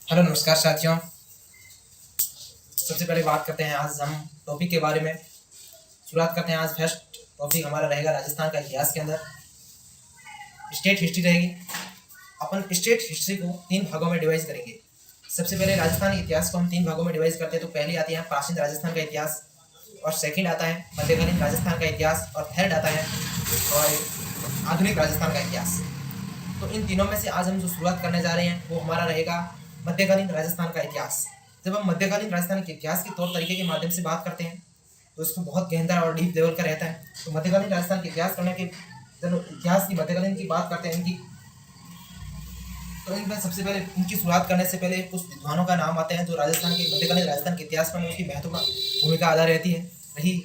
Hello नमस्कार साथियों। सबसे पहले बात करते हैं आज हम टॉपिक के बारे में। शुरुआत करते हैं। आज फर्स्ट टॉपिक हमारा रहेगा राजस्थान का इतिहास के अंदर स्टेट हिस्ट्री रहेगी। अपन स्टेट हिस्ट्री को 3 भागों में डिवाइड करेंगे। सबसे पहले राजस्थान के इतिहास को हम 3 भागों में डिवाइड करते हैं। तो पहली आती है प्राचीन राजस्थान का इतिहास, और सेकंड आता है मध्यकालीन राजस्थान का इतिहास, और थर्ड आता है और आधुनिक राजस्थान का इतिहास। तो इन तीनों में से आज हम जो शुरुआत करने जा रहे हैं वो हमारा रहेगा मध्यकालीन राजस्थान का इतिहास। जब हम मध्यकालीन राजस्थान के इतिहास के तौर तरीके के माध्यम से बात करते हैं तो इसको बहुत गहरा और डीप लेवल का रहता है। तो मध्यकालीन राजस्थान के इतिहास करने के जब इतिहास की मध्यकालीन की बात करते हैं इनकी, तो इनमें सबसे पहले इनकी शुरुआत करने से पहले कुछ विद्वानों का नाम आते हैं जो राजस्थान के मध्यकालीन राजस्थान के इतिहास में उसकी महत्वपूर्ण भूमिका अदा रहती है रही।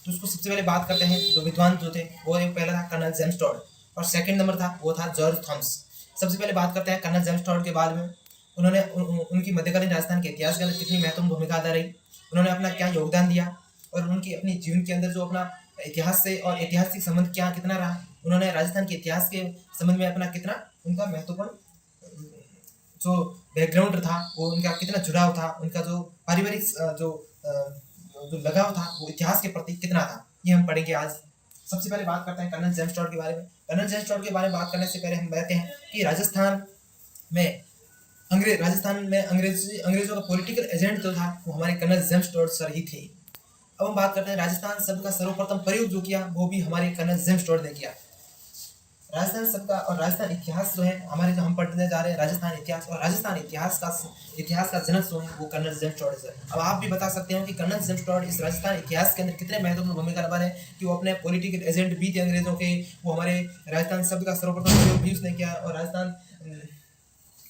तो उसको सबसे पहले बात करते हैं। जो विद्वान जो थे वो एक पहला था कर्नल जेम्स टॉड, और सेकंड नंबर था वो था जॉर्ज थॉमस। सबसे पहले बात करते हैं कर्नल जेम्स टॉड के बारे में। उन्होंने उनकी मध्यकालीन राजस्थान के इतिहास के अंदर कितनी महत्वपूर्ण भूमिका अदा रही, उन्होंने अपना क्या योगदान दिया, और उनकी अपनी जीवन के अंदर जो अपना इतिहास से और ऐतिहासिक संबंध क्या कितना रहा, उन्होंने राजस्थान के इतिहास के संबंध में अपना कितना उनका महत्वपूर्ण जो बैकग्राउंड था वो उनका कितना जुड़ाव था, उनका जो पारिवारिक जो लगाव था वो इतिहास के प्रति कितना था, ये हम पढ़ेंगे आज। सबसे पहले बात करते हैं कर्नल जेम्स टॉड के बारे में। कर्नल जेम्स टॉड के बारे में बात करने से पहले हम कहते हैं कि राजस्थान में अंग्रेजों का पॉलिटिकल एजेंट जो था वो हमारे कर्नल जेम्स टॉड सर ही थे। अब हम बात करते हैं राजस्थान शब्द का सर्वप्रथम प्रयोग जो किया वो भी हमारे कर्नल जेम्स टॉड ने किया। राजस्थान शब्द का और राजस्थान इतिहास जो है हमारे जो हम पढ़ने जा रहे हैं राजस्थान इतिहास, और राजस्थान इतिहास का जनक जो है वो कर्नल जेम्स टॉड है। अब आप भी बता सकते हो कि कर्नल जेम्स टॉड इस राजस्थान इतिहास के अंदर कितने महत्वपूर्ण भूमिका निभा रहे हैं कि वो अपने पॉलिटिकल एजेंट भी थे अंग्रेजों के। वो हमारे राजस्थान शब्द का सर्वप्रथम प्रयोग भी उसने किया,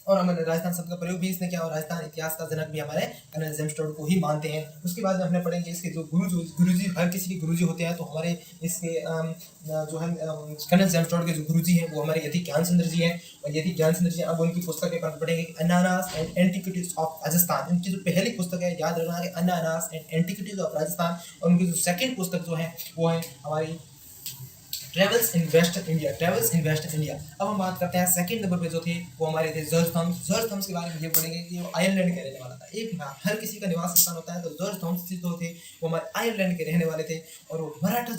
और हमारे राजस्थान शब्द का प्रयोग भी इसने किया, और राजस्थान इतिहास का जनक भी हमारे कर्नल जेम्स टॉड को ही मानते हैं। उसके बाद हमने पढ़ेंगे इसके जो गुरुजी हर किसी के गुरुजी होते हैं। तो हमारे इसके जो है कर्नल जेम्स टॉड के जो गुरुजी हैं वो हमारे यति ज्ञानचंद्र जी हैं, और यति ज्ञानचंद्र जी अब उनकी पुस्तकें पढ़ेंगे अनानास एंड एंटिक्विटीज ऑफ राजस्थान। इनकी जो पहली पुस्तक है याद रखना है अनानास एंड एंटिक्विटीज ऑफ राजस्थान, और उनकी जो सेकंड पुस्तक जो है वो है हमारी ट्रेवल्स इन वेस्ट इंडिया। अब हम बात करते हैं सेकंड नंबर पे जो थे वो हमारे थे जॉर्ज थॉमस के बारे में ये पढ़ेंगे कि वो आयरलैंड के रहने वाला था। एक हर किसी का निवास स्थान होता है, तो जॉर्ज थॉमस जो थे वो हमारे आयरलैंड के रहने वाले थे, और वो मराठा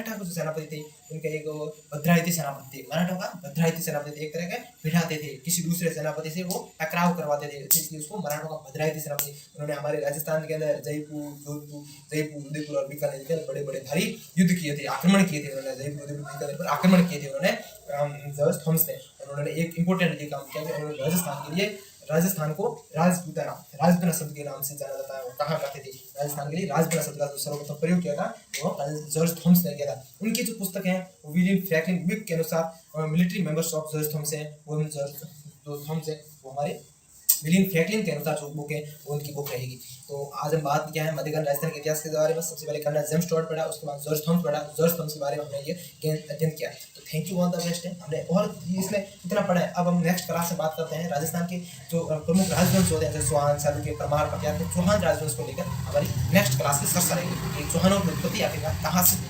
के जो सेनापति थे उनके एक भद्रायुधी सेनापति थे। मराठा का भद्रायुधी सेनापति थे, एक तरह के भिड़ाते थे, किसी दूसरे सेनापति से वो टकराव करवाते थे, इसलिए उसको मराठा का भद्रायुधी सेनापति। उन्होंने हमारे राजस्थान के अंदर जयपुर उदयपुर और बीकानेर के बड़े बड़े भारी युद्ध किए थे, आक्रमण किए थे। उन्होंने पर आक्रमण किए थे उन्होंने जॉर्ज थॉमस ने। उन्होंने एक इंपॉर्टेंट काम किया कि उन्होंने राजस्थान को राजपुताना शब्द के नाम से जाना जाता है। वो कहा करते थे राजस्थान के लिए राजपुताना शब्द का जो सर्वप्रथम प्रयोग किया था वो जॉर्ज थॉमस ने किया था। उनकी जो पुस्तक है विलियम फ्रैंकलिन विक के अनुसार military members of George Thomas है, वो जॉर्ज थॉमस है वो हमारे विलियम फ्रैंकलिन के अनुसार जो बुक है वो उनकी बुक रहेगी। तो आज हम बात किया है मध्यकालीन राजस्थान के इतिहास के बारे में। सबसे पहले कर्नल जेम्स टॉड पढ़ा, उसके बाद जॉर्ज थॉमस पढ़ा। जॉर्ज थॉमस के बारे में हमने ये अध्ययन किया। तो thank you all the best है। हमने और इसमें इतना पढ़ा है। अब हम नेक्स्ट क्लास में बात करते हैं राजस्थान के जो प्रमुख राजवंश होते हैं जैसे चौहान, चालुक्य, परमार, पटियाला। चौहान राजवंश को लेकर हमारी नेक्स्ट क्लास की चर्चा रहेगी। चौहानों की उत्पत्ति आखिरकार कहाँ से